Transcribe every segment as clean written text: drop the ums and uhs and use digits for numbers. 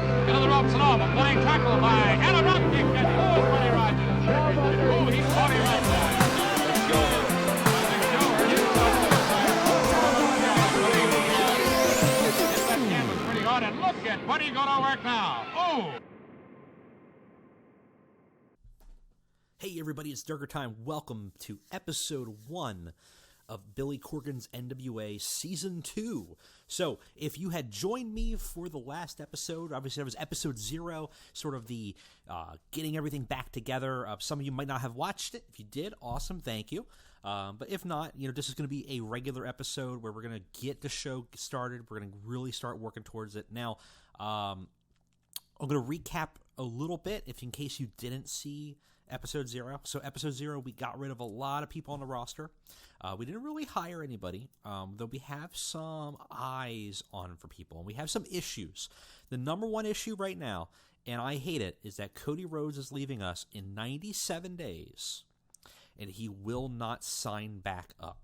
Into the ropes and off. A flying tackle by and a rock kick. And Buddy Rogers. Oh, he caught him right there. Let's go. That can was pretty hard. And look at Buddy going to work now. Oh. Hey everybody, it's Durger time. Welcome to episode 1 of Billy Corgan's NWA Season 2. So, if you had joined me for the last episode, obviously that was episode 0, sort of the getting everything back together. Some of you might not have watched it. If you did, awesome, thank you. But if not, this is going to be a regular episode where we're going to get the show started. We're going to really start working towards it. Now, I'm going to recap a little bit, in case you didn't see Episode 0. So Episode 0, we got rid of a lot of people on the roster. We didn't really hire anybody, though we have some eyes on for people, and we have some issues. The number one issue right now, and I hate it, is that Cody Rhodes is leaving us in 97 days, and he will not sign back up.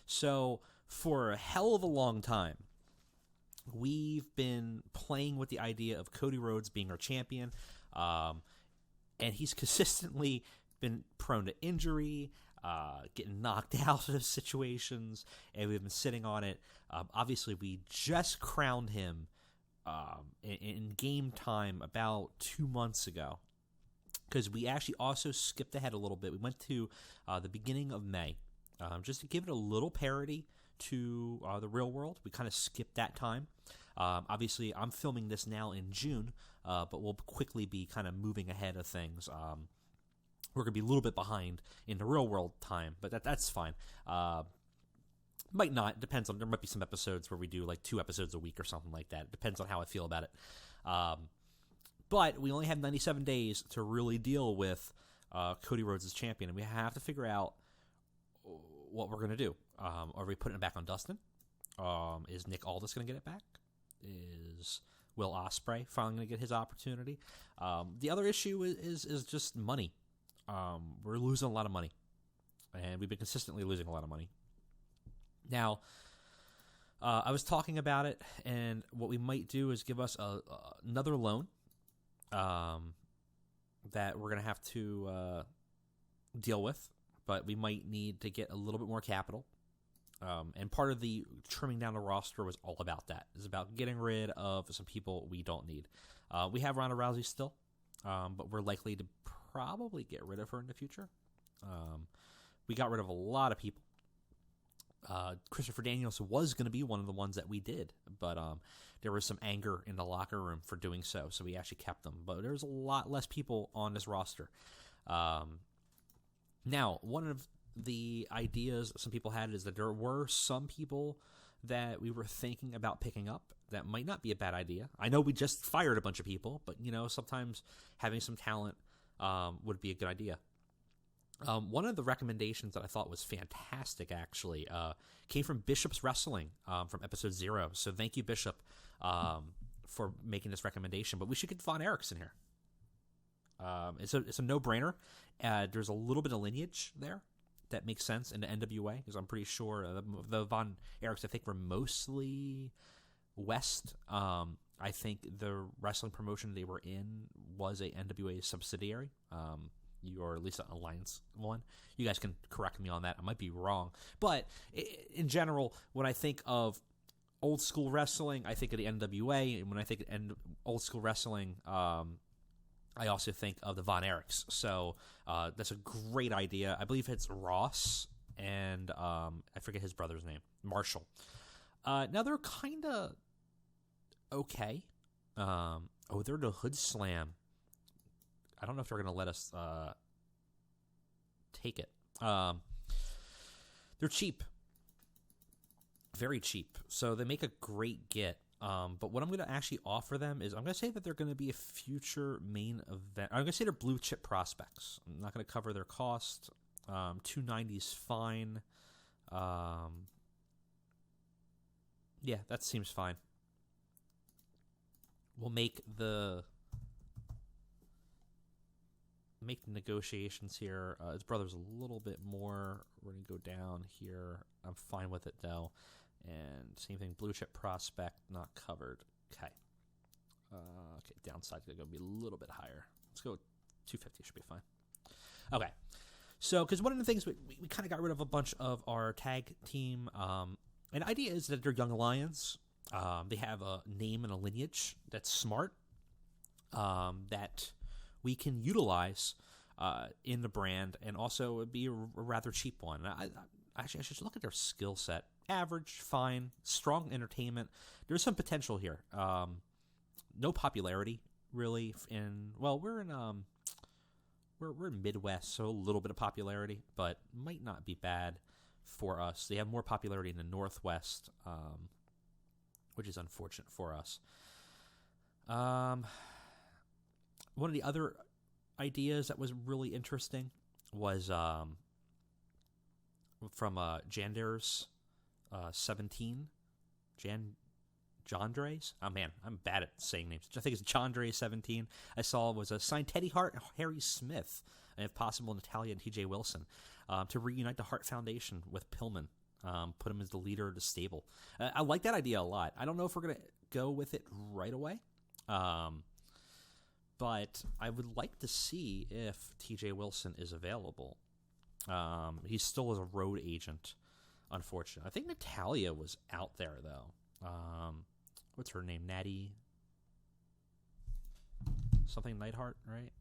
So for a hell of a long time, we've been playing with the idea of Cody Rhodes being our champion, and he's consistently been prone to injury, getting knocked out of situations, and we've been sitting on it. Obviously, we just crowned him in game time about 2 months ago, because we actually also skipped ahead a little bit. We went to the beginning of May, just to give it a little parody to the real world. We kind of skipped that time. Obviously, I'm filming this now in June, but we'll quickly be kind of moving ahead of things. We're going to be a little bit behind in the real world time, but that's fine. Might not. Depends on. There might be some episodes where we do like 2 episodes a week or something like that. It depends on how I feel about it. But we only have 97 days to really deal with Cody Rhodes as champion, and we have to figure out what we're going to do. Are we putting it back on Dustin? Is Nick Aldis going to get it back? Is Will Ospreay finally going to get his opportunity? The other issue is just money. We're losing a lot of money, and we've been consistently losing a lot of money. Now, I was talking about it, and what we might do is give us another loan that we're going to have to deal with, but we might need to get a little bit more capital. And part of the trimming down the roster was all about that. It's about getting rid of some people we don't need. We have Ronda Rousey still, but we're likely to probably get rid of her in the future. We got rid of a lot of people. Christopher Daniels was going to be one of the ones that we did, but there was some anger in the locker room for doing so we actually kept them. But there's a lot less people on this roster. Now, one of the ideas some people had is that there were some people that we were thinking about picking up that might not be a bad idea. I know we just fired a bunch of people, but sometimes having some talent would be a good idea. One of the recommendations that I thought was fantastic actually came from Bishop's Wrestling from episode 0. So thank you, Bishop, for making this recommendation. But we should get Von Erichs in here. It's a no-brainer. There's a little bit of lineage there that makes sense in the NWA, because I'm pretty sure the Von Erichs, I think, were mostly West. I think the wrestling promotion they were in was a NWA subsidiary, or at least an alliance one. You guys can correct me on that. I might be wrong. But in general, when I think of old school wrestling, I think of the NWA. And when I think of old school wrestling, I also think of the Von Erichs. So that's a great idea. I believe it's Ross and I forget his brother's name, Marshall. Now they're kind of okay. They're the Hood Slam. I don't know if they're going to let us take it. They're cheap. Very cheap. So they make a great get. But what I'm going to actually offer them is I'm going to say that they're going to be a future main event. I'm going to say they're blue chip prospects. I'm not going to cover their cost. $290 is fine. Yeah, that seems fine. We'll make the negotiations here. His brother's a little bit more. We're going to go down here. I'm fine with it, though. And same thing, blue chip prospect, not covered. Okay. Downside is going to be a little bit higher. Let's go 250. Should be fine. Okay. So, because one of the things we kind of got rid of a bunch of our tag team, and the idea is that they're young lions. They have a name and a lineage that's smart, that we can utilize in the brand, and also it would be a rather cheap one. I should look at their skill set. Average, fine, strong entertainment. There's some potential here. No popularity really. We're in Midwest, so a little bit of popularity, but might not be bad for us. They have more popularity in the Northwest, which is unfortunate for us. One of the other ideas that was really interesting was from Jander's 17. Jandres? Oh, man, I'm bad at saying names. I think it's Jandre 17. I saw was a signed Teddy Hart and Harry Smith, and if possible, Natalia and TJ Wilson, to reunite the Hart Foundation with Pillman, put him as the leader of the stable. I like that idea a lot. I don't know if we're going to go with it right away, but I would like to see if TJ Wilson is available. He still is a road agent, unfortunately. I think Natalia was out there, though. What's her name? Natty something Neidhart, right?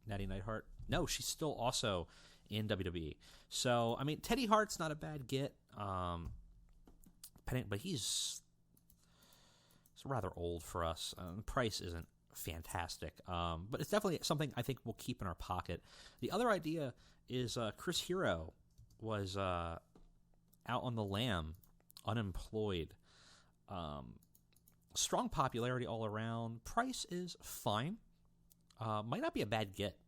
Natty Neidhart. No, she's still also in WWE. So, I mean, Teddy Hart's not a bad get. But he's rather old for us. The price isn't fantastic. But it's definitely something I think we'll keep in our pocket. The other idea is Chris Hero was out on the lam, unemployed. Strong popularity all around. Price is fine. Might not be a bad get.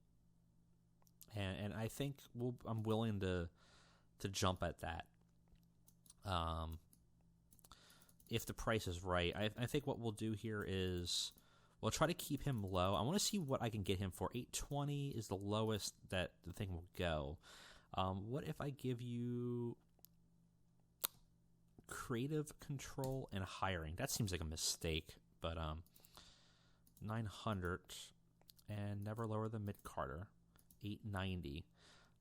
And I think I'm willing to jump at that. If the price is right. I think what we'll do here is we'll try to keep him low. I want to see what I can get him for. 820 is the lowest that the thing will go. What if I give you creative control and hiring? That seems like a mistake, but 900 and never lower than mid-Carter. 890.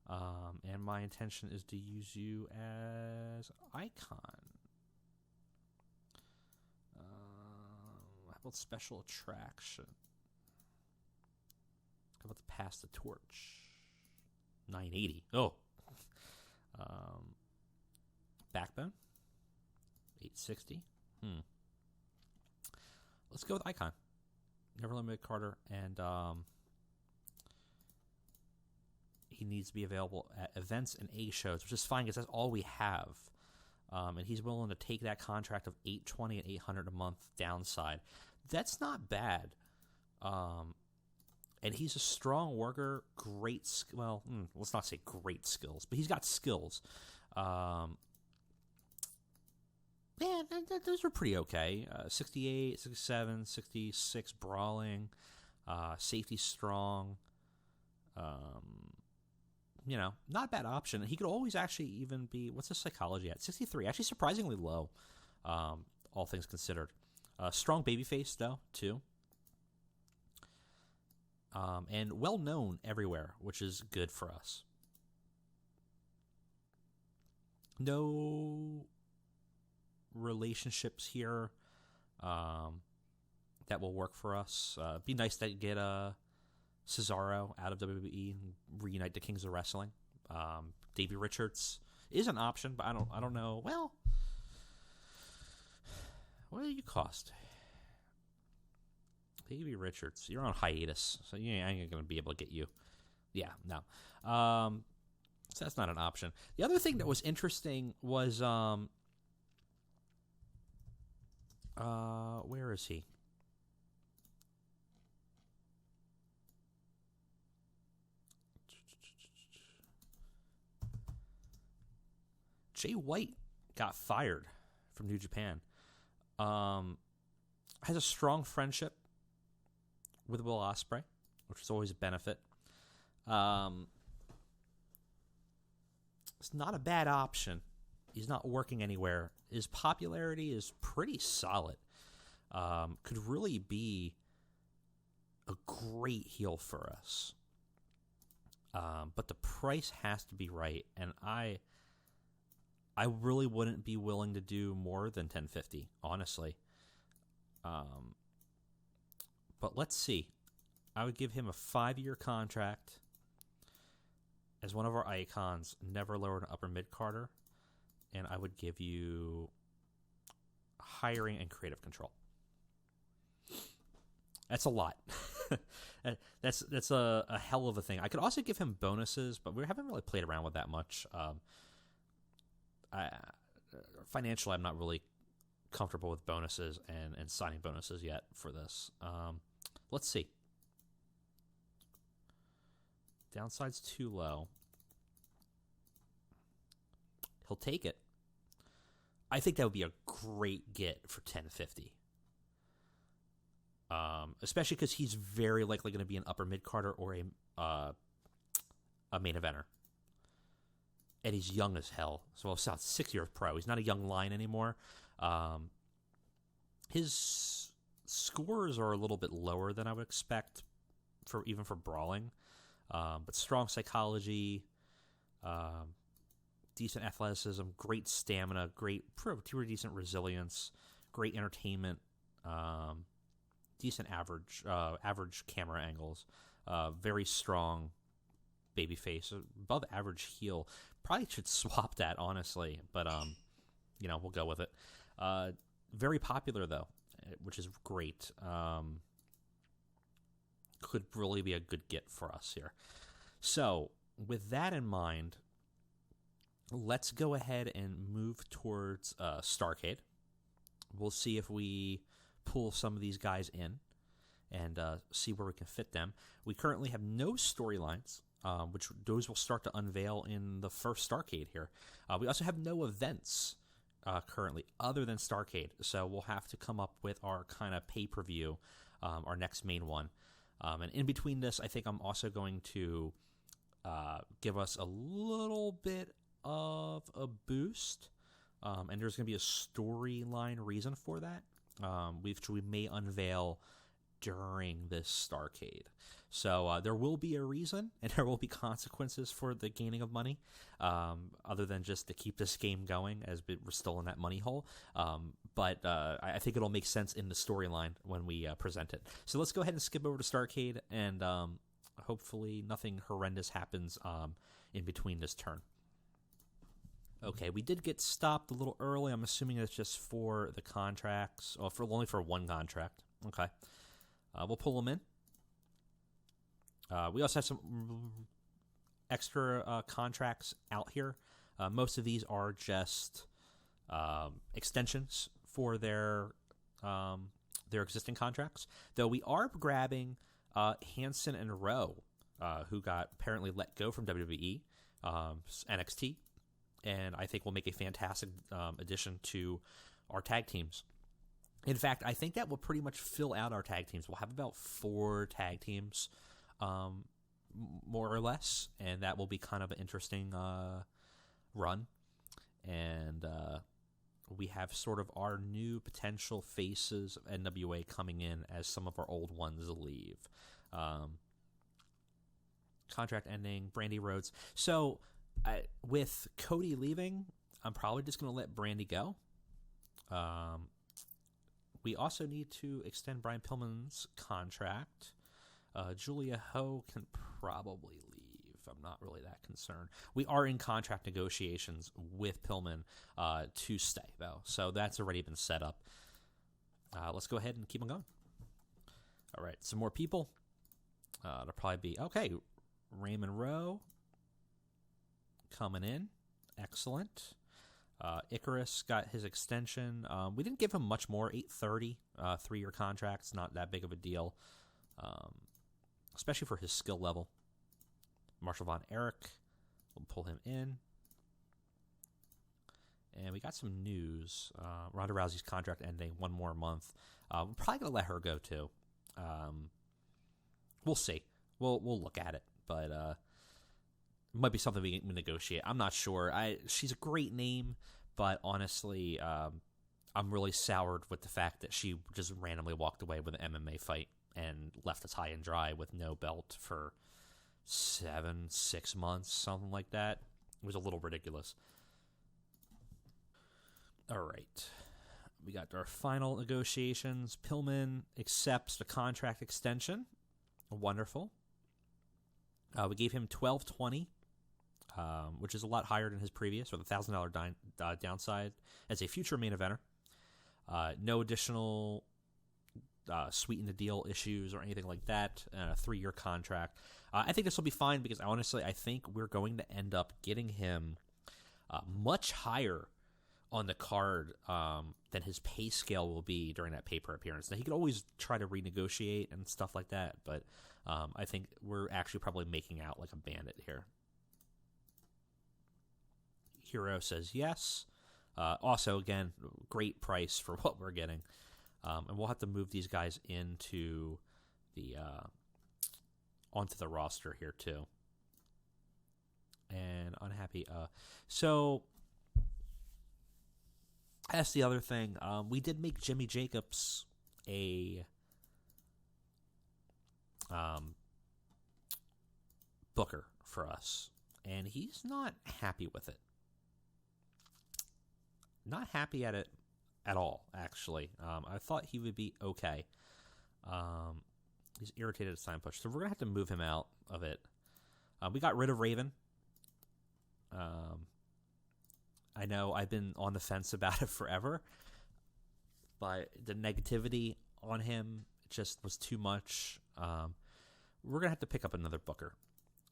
And my intention is to use you as icon. How about special attraction? How about to pass the torch? 980. Oh. Backbone? 860. Let's go with icon. Never limit Carter, and he needs to be available at events and A shows, which is fine because that's all we have. And he's willing to take that contract of $820 and $800 a month downside. That's not bad. And he's a strong worker, great. Let's not say great skills, but he's got skills. Those are pretty okay. 68, 67, 66 brawling, safety strong. Not a bad option. He could always actually even be, what's his psychology at? 63, actually surprisingly low, all things considered. Strong babyface, though, too. And well-known everywhere, which is good for us. No relationships here that will work for us. Be nice to get Cesaro out of WWE and reunite the Kings of Wrestling. Davey Richards is an option, but I don't know. Well, what do you cost? Davey Richards, you're on hiatus, so I ain't gonna be able to get you. Yeah, no. So that's not an option. The other thing that was interesting was where is he? Jay White got fired from New Japan. Has a strong friendship with Will Ospreay, which is always a benefit. It's not a bad option. He's not working anywhere. His popularity is pretty solid. Could really be great heel for us. But the price has to be right, and I really wouldn't be willing to do more than $10.50, honestly. But let's see. I would give him a 5-year contract as one of our icons, never lower than upper mid-carder, and I would give you hiring and creative control. That's a lot. That's a hell of a thing. I could also give him bonuses, but we haven't really played around with that much. Financially, I'm not really comfortable with bonuses and signing bonuses yet for this. Let's see. Downside's too low. He'll take it. I think that would be a great get for $10.50. Especially because he's very likely going to be an upper mid-carder or a main eventer. And he's young as hell. So it's not 6 years pro. He's not a young lion anymore. His scores are a little bit lower than I would expect even for brawling. But strong psychology, decent athleticism, great stamina, pretty decent resilience, great entertainment, decent average camera angles, very strong baby face, above average heel. Probably should swap that, honestly, but we'll go with it. Very popular though, which is great. Could really be a good get for us here. So, with that in mind, let's go ahead and move towards Starrcade. We'll see if we pull some of these guys in and see where we can fit them. We currently have no storylines, which those will start to unveil in the first Starrcade here. We also have no events currently other than Starrcade, so we'll have to come up with our kind of pay-per-view, our next main one. And in between this, I think I'm also going to give us a little bit of a boost, and there's going to be a storyline reason for that, which we may unveil during this Starrcade. So there will be a reason, and there will be consequences for the gaining of money, other than just to keep this game going as we're still in that money hole. But I think it'll make sense in the storyline when we present it. So let's go ahead and skip over to Starrcade, and hopefully nothing horrendous happens in between this turn. Okay, we did get stopped a little early. I'm assuming it's just for the contracts, or only for one contract. Okay. We'll pull them in. We also have some extra contracts out here. Most of these are just extensions for their existing contracts. Though we are grabbing Hansen and Rowe, who got apparently let go from WWE, NXT, and I think will make a fantastic addition to our tag teams. In fact, I think that will pretty much fill out our tag teams. We'll have about 4 tag teams, more or less, and that will be kind of an interesting run. And we have sort of our new potential faces of NWA coming in as some of our old ones leave. Contract ending, Brandy Rhodes. So with Cody leaving, I'm probably just going to let Brandy go. We also need to extend Brian Pillman's contract. Julia Ho can probably leave. I'm not really that concerned. We are in contract negotiations with Pillman to stay, though. So that's already been set up. Let's go ahead and keep on going. All right, some more people. There'll probably be... Okay, Raymond Rowe coming in. Excellent. Icarus got his extension. We didn't give him much more. $830, 3-year contracts. Not that big of a deal, especially for his skill level. Marshall Von Erich, we'll pull him in. And we got some news. Ronda Rousey's contract ending 1 more month. We're probably going to let her go, too. We'll see. We'll look at it. But it might be something we can negotiate. I'm not sure. She's a great name, but honestly, I'm really soured with the fact that she just randomly walked away with an MMA fight. and left us high and dry with no belt for 6 months, something like that. It was a little ridiculous. All right. We got our final negotiations. Pillman accepts the contract extension. Wonderful. We gave him $12.20, which is a lot higher than his previous, with a $1,000 downside as a future main eventer. No additional sweeten the deal issues or anything like that. A 3-year contract. I think this will be fine because honestly, I think we're going to end up getting him much higher on the card than his pay scale will be during that pay-per appearance. Now, he could always try to renegotiate and stuff like that, but I think we're actually probably making out like a bandit here. Hero says yes. Also, again, great price for what we're getting. And we'll have to move these guys into the onto the roster here too. And unhappy. So that's the other thing. We did make Jimmy Jacobs a booker for us, and he's not happy with it. Not happy at it at all, actually. I thought he would be okay. He's irritated at sign push, so we're going to have to move him out of it. We got rid of Raven. I know I've been on the fence about it forever, but the negativity on him just was too much. We're going to have to pick up another booker.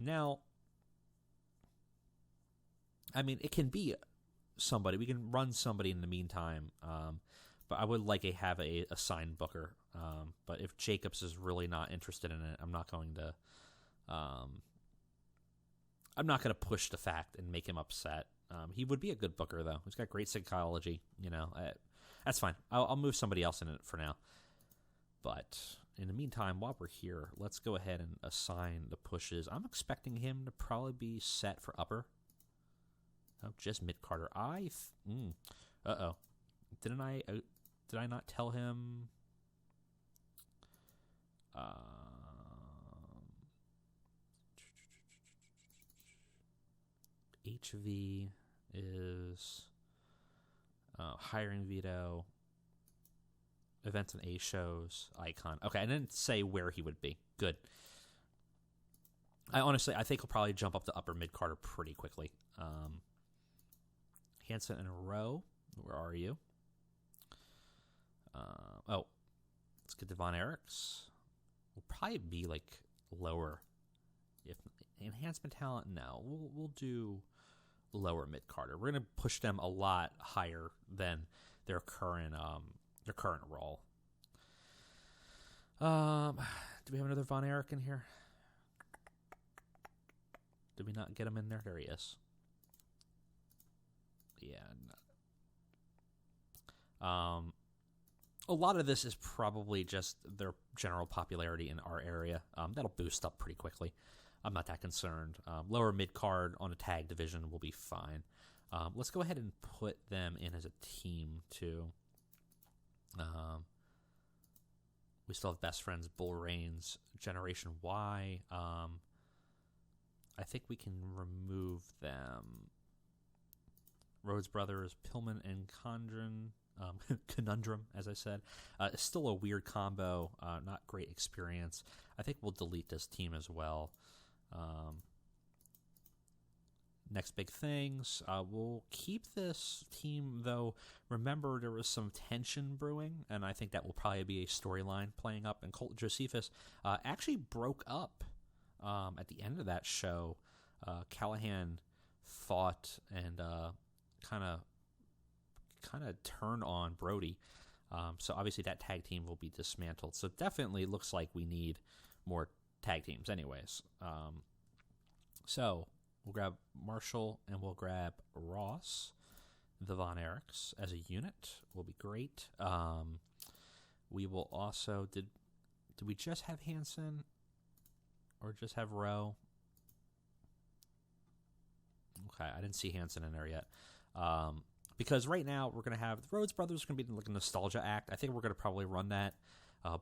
Now, I mean, it can be somebody. We can run somebody in the meantime, but I would like to have a signed booker. But if Jacobs is really not interested in it, I'm not going to push the fact and make him upset. He would be a good booker, though. He's got great psychology. That's fine. I'll move somebody else in it for now. But in the meantime, while we're here, let's go ahead and assign the pushes. I'm expecting him to probably be set for upper. Oh, just mid-carder. Uh-oh. Did I not tell him? HV is hiring veto, events and A shows, icon. Okay, I didn't say where he would be. Good. I think he'll probably jump up to upper mid-carder pretty quickly. Hansen in a row. Where are you? Let's get to Von Erichs. We'll probably be like lower. If enhancement talent, no. We'll do lower mid carder. We're gonna push them a lot higher than their current role. Do we have another Von Erich in here? Did we not get him in there? There he is. Yeah. A lot of this is probably just their general popularity in our area. That'll boost up pretty quickly. I'm not that concerned. Lower mid-card on a tag division will be fine. Let's go ahead and put them in as a team, too. We still have Best Friends, Bull Reigns, Generation Y. I think we can remove them. Rhodes Brothers, Pillman and Conundrum, as I said. Still a weird combo, not great experience. I think we'll delete this team as well. Next big things. We'll keep this team, though. Remember, there was some tension brewing, and I think that will probably be a storyline playing up. And Colt Josephus actually broke up at the end of that show. Callahan fought and kind of turn on Brody. So obviously that tag team will be dismantled. So definitely looks like we need more tag teams anyways. So we'll grab Marshall and we'll grab Ross. The Von Erichs as a unit will be great. We will also... Did we just have Hansen? Or just have Rowe? Okay, I didn't see Hansen in there yet. Because right now we're going to have the Rhodes Brothers going to be like a nostalgia act. I think we're going to probably run that.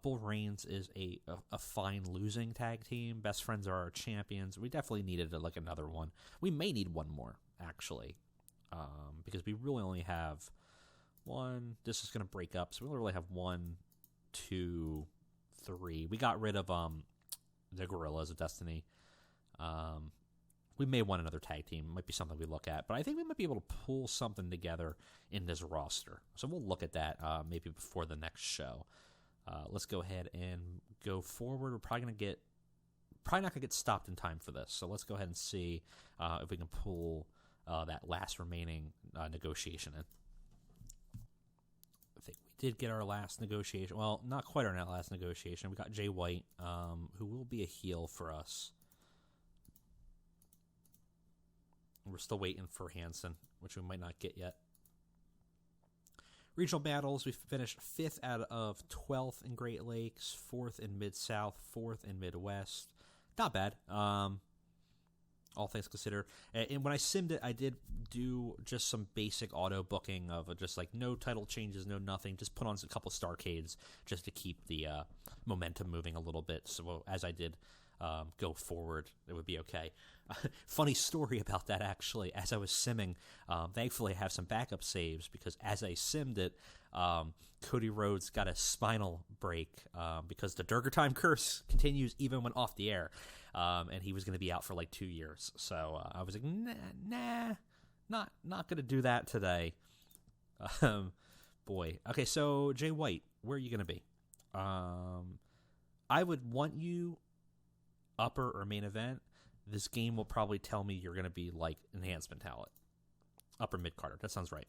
Bull Reigns is a fine losing tag team. Best Friends are our champions. We definitely needed another one. We may need one more, actually, because we really only have one. This is going to break up, so we only really have 1, 2, 3. We got rid of the Gorillas of Destiny. We may want another tag team. It might be something we look at. But I think we might be able to pull something together in this roster. So we'll look at that maybe before the next show. Let's go ahead and go forward. We're probably not going to get stopped in time for this. So let's go ahead and see if we can pull that last remaining negotiation in. I think we did get our last negotiation. Well, not quite our last negotiation. We got Jay White, who will be a heel for us. We're still waiting for Hanson, which we might not get yet. Regional battles, we finished 5th out of 12th in Great Lakes, 4th in Mid-South, 4th in Midwest. Not bad, all things considered. And when I simmed it, I did do just some basic auto booking of just no title changes, no nothing. Just put on a couple Starcades just to keep the momentum moving a little bit. So as I did go forward, it would be okay. Funny story about that, actually. As I was simming, thankfully I have some backup saves because as I simmed it, Cody Rhodes got a spinal break because the Durger time curse continues even when off the air, and he was going to be out for 2 years. So I was like, nah, not going to do that today. Boy. Okay, so Jay White, where are you going to be? I would want you upper or main event. This game will probably tell me you're going to be enhancement talent. Upper mid-carder. That sounds right.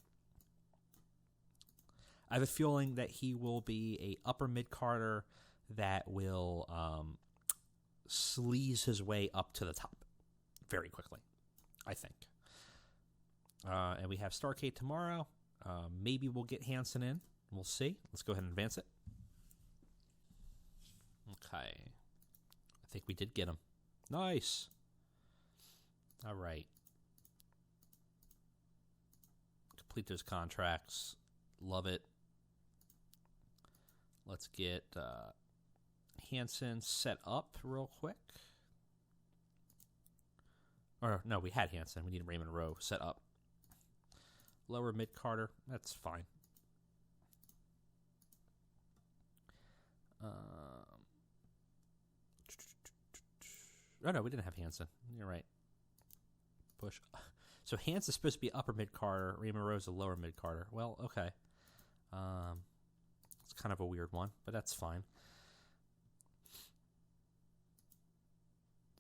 I have a feeling that he will be a upper mid-carder that will sleaze his way up to the top very quickly, I think. And we have Starcade tomorrow. Maybe we'll get Hanson in. We'll see. Let's go ahead and advance it. Okay. I think we did get him. Nice. All right. Complete those contracts. Love it. Let's get Hanson set up real quick. Or, no, we had Hanson. We need Raymond Rowe set up. Lower mid-carder. That's fine. Oh, no, we didn't have Hanson. You're right. Push. So Hanson's supposed to be upper mid-carder. Raymond Rowe's a lower mid-carder. Well, okay. It's kind of a weird one, but that's fine.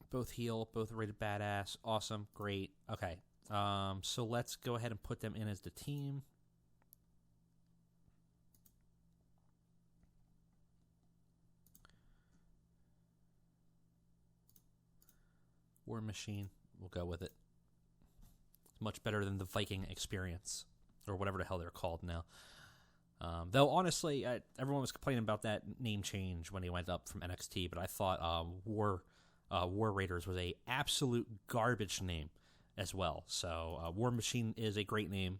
Both heel, both rated badass. Awesome. Great. Okay. So let's go ahead and put them in as the team. War Machine. We'll go with it. It's much better than the Viking Experience, or whatever the hell they're called now. Though, honestly, everyone was complaining about that name change when he went up from NXT, but I thought War Raiders was a absolute garbage name as well. So War Machine is a great name.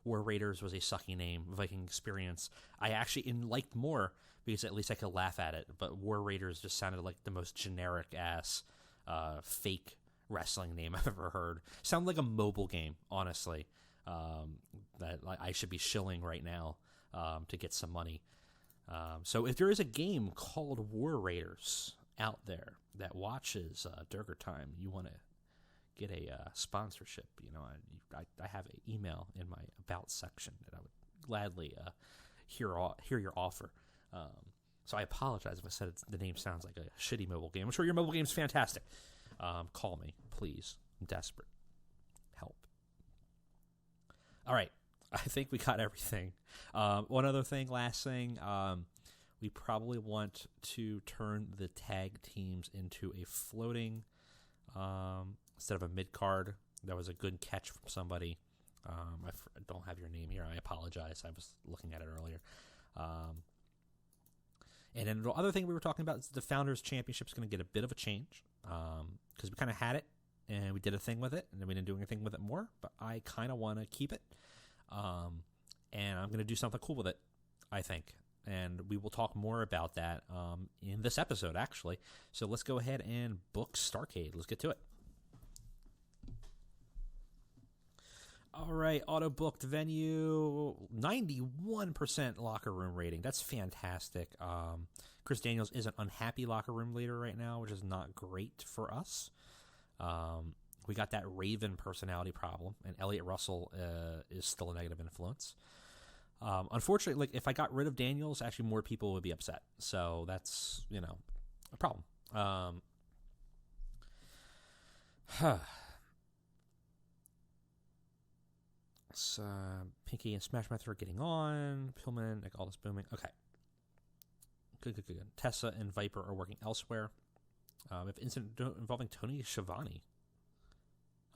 War Raiders was a sucky name. Viking Experience I actually liked more because at least I could laugh at it, but War Raiders just sounded like the most generic-ass fake wrestling name I've ever heard. Sounded like a mobile game, honestly, that I should be shilling right now to get some money. So if there is a game called War Raiders out there that watches Durger Time, you want to get a sponsorship, I have an email in my About section that I would gladly hear your offer. So I apologize if I said the name sounds like a shitty mobile game. I'm sure your mobile game is fantastic. Call me, please. I'm desperate. Help. All right. I think we got everything. One other thing, last thing. We probably want to turn the tag teams into a floating instead of a mid-card. That was a good catch from somebody. I don't have your name here. I apologize. I was looking at it earlier. And then the other thing we were talking about is the Founders Championship is going to get a bit of a change because we kind of had it and we did a thing with it and then we didn't do anything with it more. But I kind of want to keep it, and I'm going to do something cool with it, I think. And we will talk more about that in this episode, actually. So let's go ahead and book Starrcade. Let's get to it. All right, auto-booked venue, 91% locker room rating. That's fantastic. Chris Daniels is an unhappy locker room leader right now, which is not great for us. We got that Raven personality problem, and Elliot Russell is still a negative influence. Unfortunately, like if I got rid of Daniels, actually more people would be upset. So that's, a problem. Pinky and Smash Mouth are getting on. Pillman, like all this booming. Okay. Good. Tessa and Viper are working elsewhere. We have incident involving Tony Schiavone.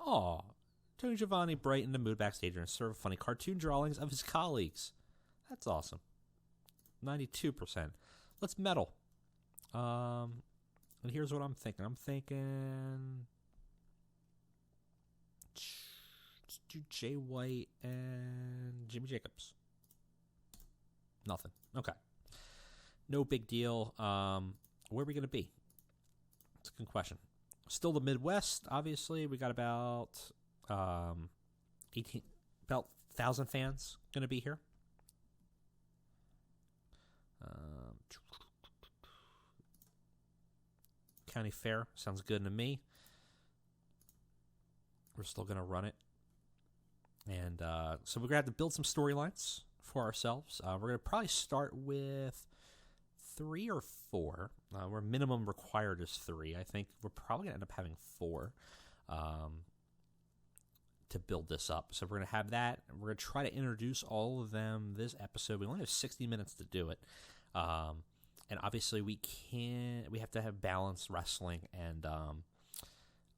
Oh, Tony Schiavone brightened the mood backstage and served funny cartoon drawings of his colleagues. That's awesome. 92%. Let's meddle. And here's what I'm thinking. Let's do Jay White and Jimmy Jacobs. Nothing. Okay. No big deal. Where are we going to be? It's a good question. Still the Midwest, obviously. We got about 1,000 fans going to be here. County Fair sounds good to me. We're still going to run it. And so we're going to have to build some storylines for ourselves. We're going to probably start with 3 or 4. Where minimum required is 3. I think we're probably going to end up having 4 to build this up. So we're going to have that. We're going to try to introduce all of them this episode. We only have 60 minutes to do it. And obviously we have to have balanced wrestling and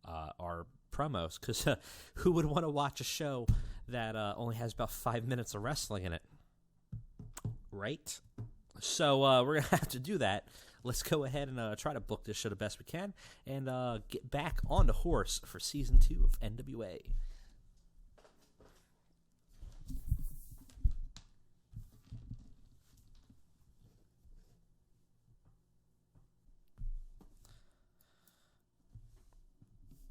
our promos, because who would want to watch a show that only has about 5 minutes of wrestling in it, right? So we're going to have to do that. Let's go ahead and try to book this show the best we can and get back on the horse for Season 2 of NWA.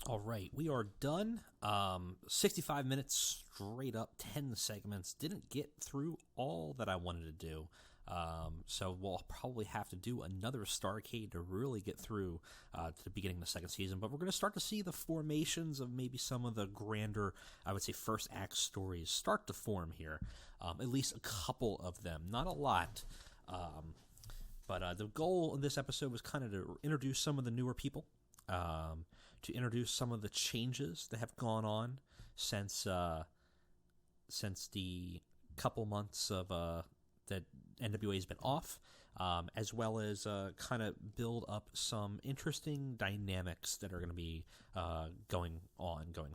All right, we are done. 65 minutes straight up, 10 segments. Didn't get through all that I wanted to do. So we'll probably have to do another Starrcade to really get through to the beginning of the second season. But we're going to start to see the formations of maybe some of the grander, I would say, first act stories start to form here. At least a couple of them. Not a lot. But the goal of this episode was kind of to introduce some of the newer people. To introduce some of the changes that have gone on since the couple months of that NWA has been off, as well as kind of build up some interesting dynamics that are going to be going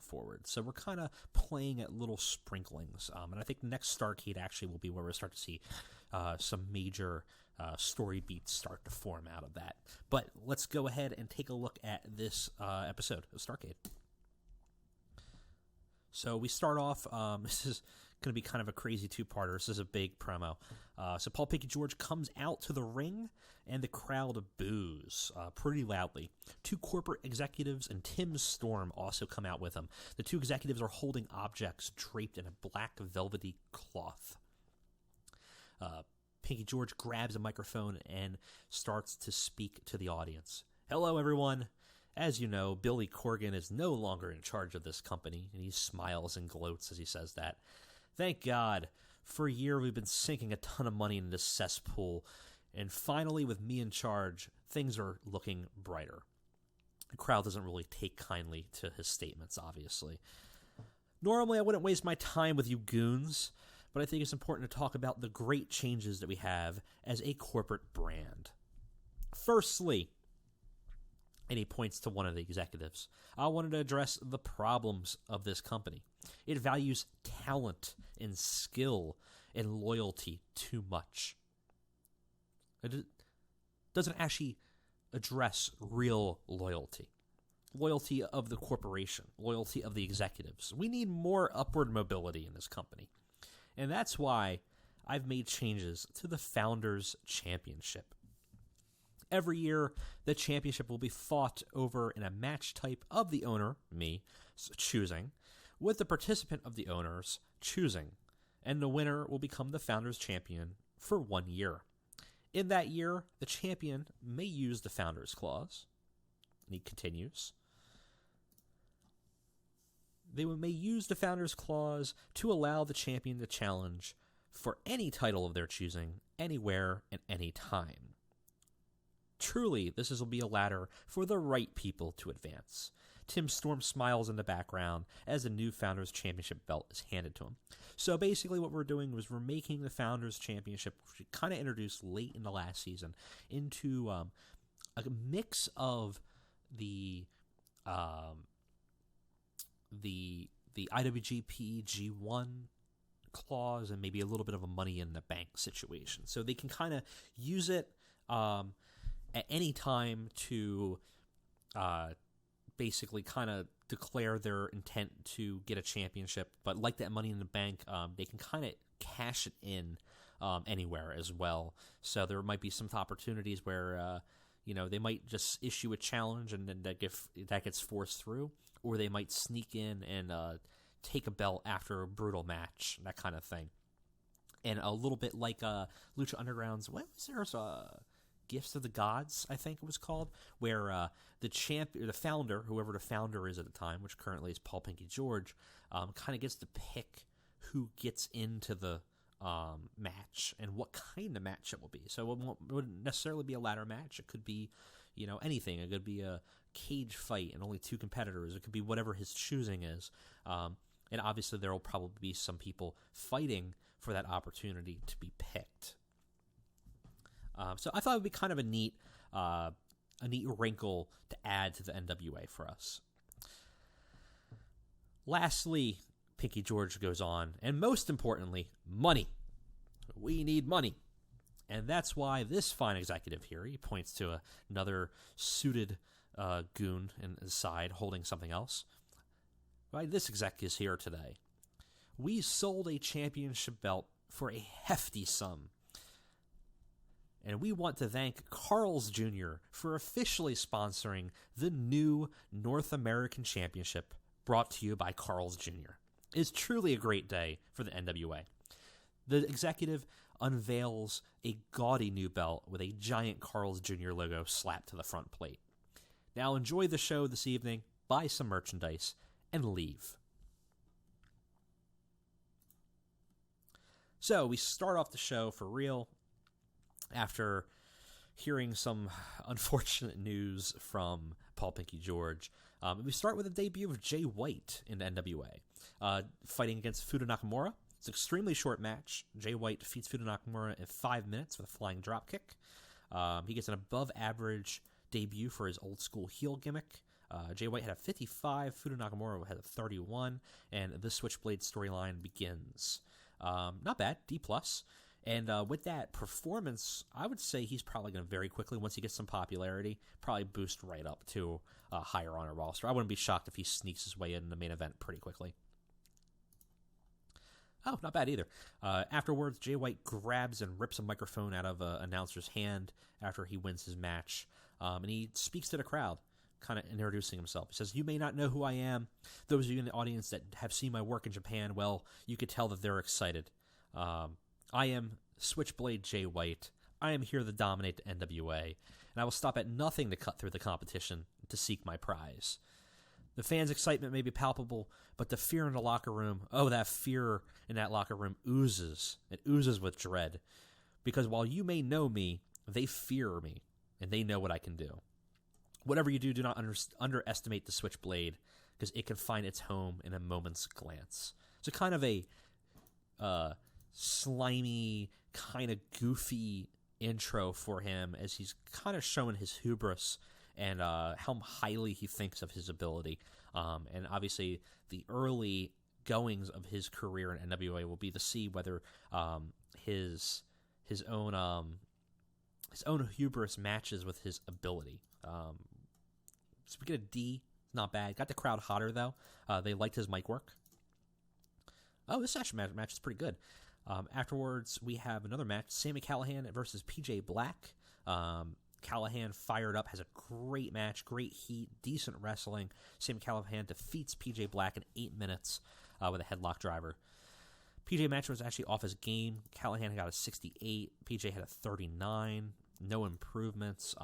forward. So we're kind of playing at little sprinklings, and I think the next Starrcade actually will be where we start to see some major story beats start to form out of that. But let's go ahead and take a look at this episode of Starrcade. So we start off, this is going to be kind of a crazy two-parter. This is a big promo. So Paul Pinky George comes out to the ring, and the crowd boos pretty loudly. 2 corporate executives and Tim Storm also come out with him. The 2 executives are holding objects draped in a black velvety cloth. Pinky George grabs a microphone and starts to speak to the audience. Hello, everyone. As you know, Billy Corgan is no longer in charge of this company, and he smiles and gloats as he says that. Thank God. For a year, we've been sinking a ton of money into this cesspool, and finally, with me in charge, things are looking brighter. The crowd doesn't really take kindly to his statements, obviously. Normally, I wouldn't waste my time with you goons, but I think it's important to talk about the great changes that we have as a corporate brand. Firstly, and he points to one of the executives, I wanted to address the problems of this company. It values talent and skill and loyalty too much. It doesn't actually address real loyalty. Loyalty of the corporation, loyalty of the executives. We need more upward mobility in this company. And that's why I've made changes to the Founders Championship. Every year, the championship will be fought over in a match type of the owner, me, choosing, with the participant of the owners choosing, and the winner will become the Founders Champion for 1 year. In that year, the champion may use the Founders Clause. And he continues. They may use the Founders Clause to allow the champion to challenge for any title of their choosing, anywhere and any time. Truly, this will be a ladder for the right people to advance. Tim Storm smiles in the background as the new Founders Championship belt is handed to him. So basically what we're doing was we're making the Founders Championship, which we kind of introduced late in the last season, into a mix of the IWGP G1 clause and maybe a little bit of a money in the bank situation. So they can kind of use it at any time to basically kind of declare their intent to get a championship, but like that money in the bank, they can kind of cash it in anywhere as well. So there might be some opportunities where they might just issue a challenge and then that gets forced through, or they might sneak in and take a belt after a brutal match, that kind of thing. And a little bit like Lucha Underground's, what was theirs? Gifts of the Gods, I think it was called, where the founder, whoever the founder is at the time, which currently is Paul Pinky George, kind of gets to pick who gets into the match and what kind of match it will be. So it wouldn't necessarily be a ladder match. It could be, anything. It could be a cage fight and only 2 competitors. It could be whatever his choosing is. And obviously there will probably be some people fighting for that opportunity to be picked. So I thought it would be kind of a neat wrinkle to add to the NWA for us. Lastly, Pinky George goes on, and most importantly, money. We need money. And that's why this fine executive here, he points to another suited goon in his side holding something else. Right, this exec is here today. We sold a championship belt for a hefty sum. And we want to thank Carl's Jr. for officially sponsoring the new North American Championship brought to you by Carl's Jr. It's truly a great day for the NWA. The executive unveils a gaudy new belt with a giant Carl's Jr. logo slapped to the front plate. Now enjoy the show this evening, buy some merchandise, and leave. So we start off the show for real after hearing some unfortunate news from Paul Pinky George. We start with the debut of Jay White in the NWA, fighting against Fuda Nakamura. It's an extremely short match. Jay White defeats Fuda Nakamura in 5 minutes with a flying dropkick. He gets an above-average debut for his old-school heel gimmick. Jay White had a 55, Fuda Nakamura had a 31, and the Switchblade storyline begins. Not bad, D+. And with that performance, I would say he's probably going to very quickly, once he gets some popularity, probably boost right up to higher on a roster. I wouldn't be shocked if he sneaks his way in the main event pretty quickly. Oh, not bad either. Afterwards, Jay White grabs and rips a microphone out of an announcer's hand after he wins his match. And he speaks to the crowd, kind of introducing himself. He says, "You may not know who I am. Those of you in the audience that have seen my work in Japan, well, you could tell that they're excited. I am Switchblade Jay White. I am here to dominate the NWA, and I will stop at nothing to cut through the competition to seek my prize. The fans' excitement may be palpable, but the fear in the locker room, that fear in that locker room oozes. It oozes with dread. Because while you may know me, they fear me, and they know what I can do. Whatever you do, do not underestimate the Switchblade, because it can find its home in a moment's glance." So kind of a slimy, kind of goofy intro for him as he's kind of showing his hubris and how highly he thinks of his ability. And obviously, the early goings of his career in NWA will be to see whether his own hubris matches with his ability. So we get a D. Not bad. Got the crowd hotter, though. They liked his mic work. Oh, this match is pretty good. Afterwards, we have another match, Sami Callihan versus PJ Black. Callihan fired up, has a great match, great heat, decent wrestling. Sami Callihan defeats PJ Black in 8 minutes with a headlock driver. PJ match was actually off his game. Callihan got a 68. PJ had a 39. No improvements.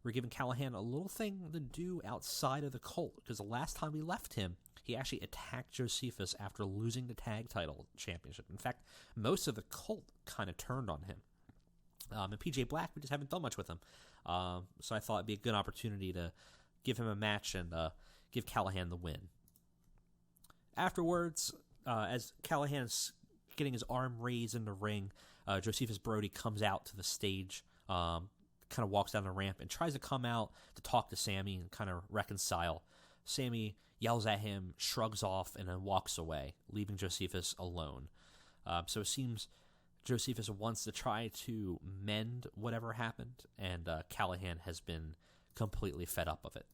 We're giving Callihan a little thing to do outside of the Colt, because the last time we left him, he actually attacked Josephus after losing the tag title championship. In fact, most of the Colt kind of turned on him. And PJ Black, we just haven't done much with him. So I thought it'd be a good opportunity to give him a match and give Callihan the win. Afterwards, as Callahan's getting his arm raised in the ring, Josephus Brody comes out to the stage, kind of walks down the ramp and tries to come out to talk to Sami and kind of reconcile. Sami yells at him, shrugs off, and then walks away, leaving Josephus alone. So it seems Josephus wants to try to mend whatever happened, and Callihan has been completely fed up of it.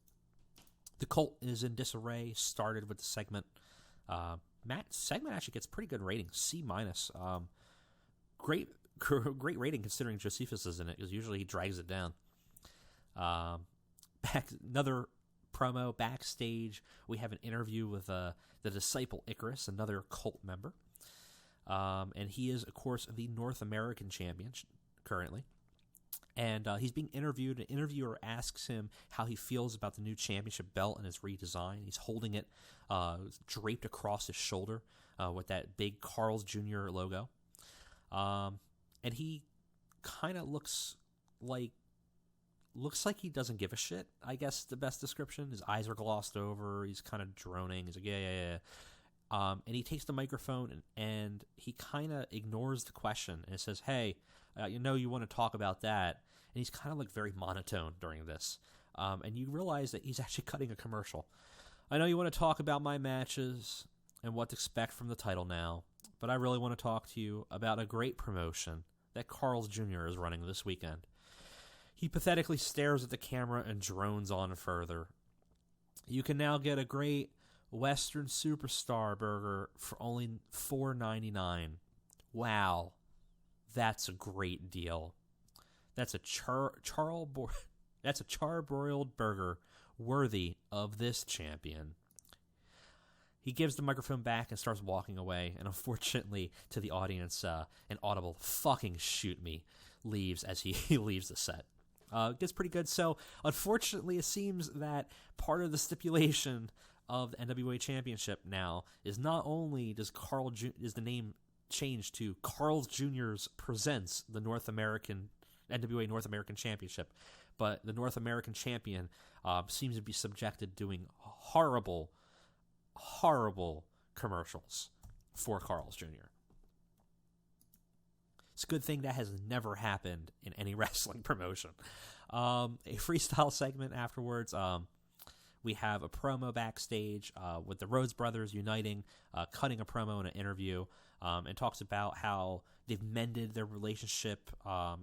The Colt is in disarray, started with the segment. Segment actually gets pretty good ratings, C-. Great rating considering Josephus is in it, because usually he drags it down. Another promo backstage. We have an interview with the Disciple Icarus, another Colt member. And he is, of course, the North American champion currently. And he's being interviewed. An interviewer asks him how he feels about the new championship belt and its redesign. He's holding it draped across his shoulder with that big Carl's Jr. logo. And he kind of looks like he doesn't give a shit, I guess the best description. His eyes are glossed over. He's kind of droning. He's like, yeah. And he takes the microphone and he kind of ignores the question and says, hey, you want to talk about that. And he's kind of like very monotone during this. And you realize that he's actually cutting a commercial. I know you want to talk about my matches and what to expect from the title now, but I really want to talk to you about a great promotion that Carl's Jr. is running this weekend. He pathetically stares at the camera and drones on further. You can now get a great Western Superstar burger for only $4.99. Wow, that's a great deal. That's a charbroiled burger worthy of this champion. He gives the microphone back and starts walking away, and unfortunately to the audience, an audible "fucking shoot me" leaves as he leaves the set. It gets pretty good. So unfortunately, it seems that part of the stipulation of the NWA Championship now is not only is the name changed to Carl's Jr.'s presents the NWA North American Championship, but the North American champion seems to be subjected to doing horrible commercials for Carl's Jr. It's a good thing that has never happened in any wrestling promotion. A freestyle segment afterwards. We have a promo backstage with the Rhodes brothers uniting, cutting a promo in an interview, and talks about how they've mended their relationship,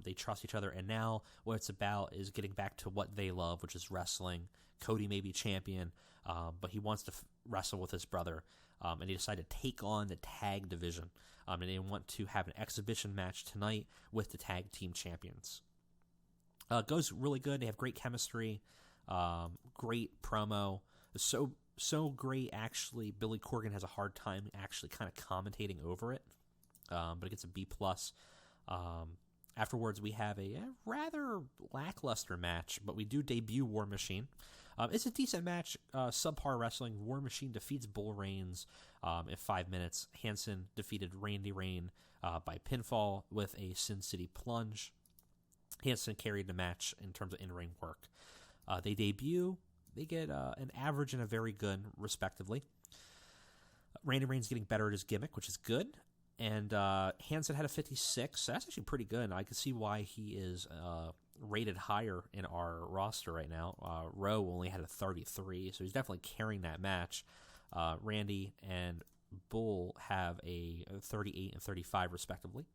they trust each other, and now what it's about is getting back to what they love, which is wrestling. Cody may be champion, but he wants to wrestle with his brother, and they decide to take on the tag division, and they want to have an exhibition match tonight with the tag team champions. It goes really good. They have great chemistry. Great promo. So great, actually. Billy Corgan has a hard time actually kind of commentating over it, but it gets a B+. Afterwards, we have a rather lackluster match, but we do debut War Machine. It's a decent match, subpar wrestling. War Machine defeats Bull Reigns in 5 minutes. Hanson defeated Randy Rain by pinfall with a Sin City plunge. Hanson carried the match in terms of in-ring work. They debut. They get an average and a very good, respectively. Randy Reigns getting better at his gimmick, which is good. And Hanson had a 56. So that's actually pretty good. I can see why he is rated higher in our roster right now. Rowe only had a 33, so he's definitely carrying that match. Randy and Bull have a 38 and 35, respectively.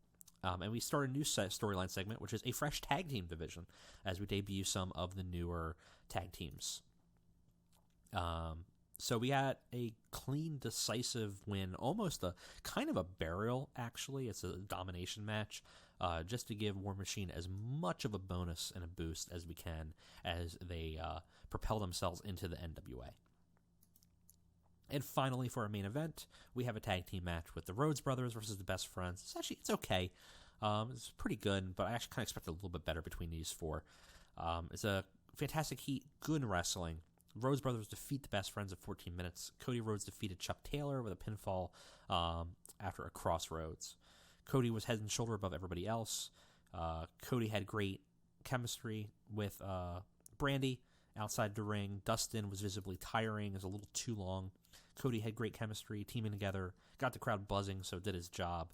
And we start a new storyline segment, which is a fresh tag team division, as we debut some of the newer tag teams. So we had a clean, decisive win, almost a kind of a burial, actually. It's a domination match, just to give War Machine as much of a bonus and a boost as we can as they propel themselves into the NWA. And finally, for our main event, we have a tag team match with the Rhodes Brothers versus the Best Friends. It's okay. It's pretty good, but I actually kind of expected a little bit better between these four. It's a fantastic heat, good wrestling. Rhodes Brothers defeat the Best Friends in 14 minutes. Cody Rhodes defeated Chuck Taylor with a pinfall after a crossroads. Cody was head and shoulder above everybody else. Cody had great chemistry with Brandy outside the ring. Dustin was visibly tiring. It was a little too long. Cody had great chemistry, teaming together, got the crowd buzzing, so did his job.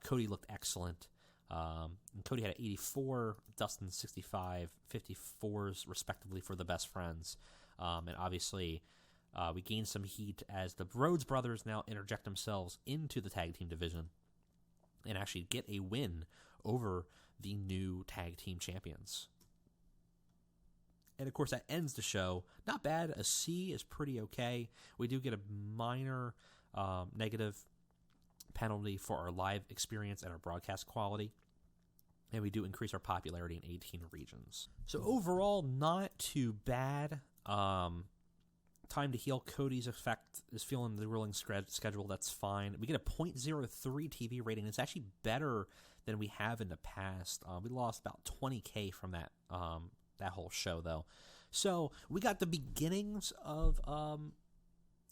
Cody looked excellent. And Cody had an 84, Dustin 65, 54s respectively for the Best Friends. And obviously, we gained some heat as the Rhodes Brothers now interject themselves into the tag team division and actually get a win over the new tag team champions. And of course, that ends the show. Not bad. A C is pretty okay. We do get a minor negative penalty for our live experience and our broadcast quality. And we do increase our popularity in 18 regions. So overall, not too bad. Time to heal. Cody's effect is feeling the ruling schedule. That's fine. We get a .03 TV rating. It's actually better than we have in the past. We lost about 20K from that whole show, though. So we got the beginnings of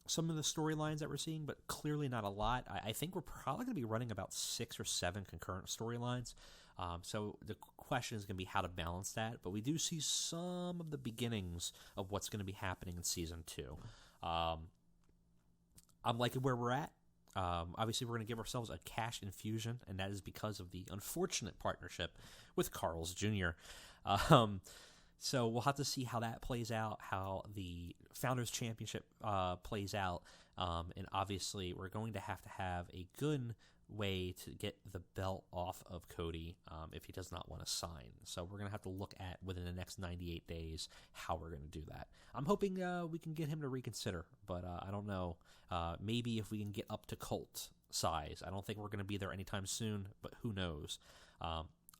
some of the storylines that we're seeing, but clearly not a lot. I think we're probably going to be running about 6 or 7 concurrent storylines. So the question is going to be how to balance that. But we do see some of the beginnings of what's going to be happening in Season 2. I'm liking where we're at. Obviously, we're going to give ourselves a cash infusion, and that is because of the unfortunate partnership with Carl's Jr. So we'll have to see how that plays out, how the Founders Championship plays out. And obviously, we're going to have a good way to get the belt off of Cody if he does not want to sign. So we're going to have to look at, within the next 98 days, how we're going to do that. I'm hoping we can get him to reconsider, but I don't know. Maybe if we can get up to Colt size. I don't think we're going to be there anytime soon, but who knows.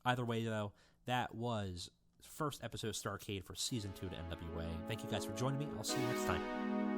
Either way, though, that was the first episode of Starrcade for Season 2 to NWA. Thank you guys for joining me. I'll see you next time.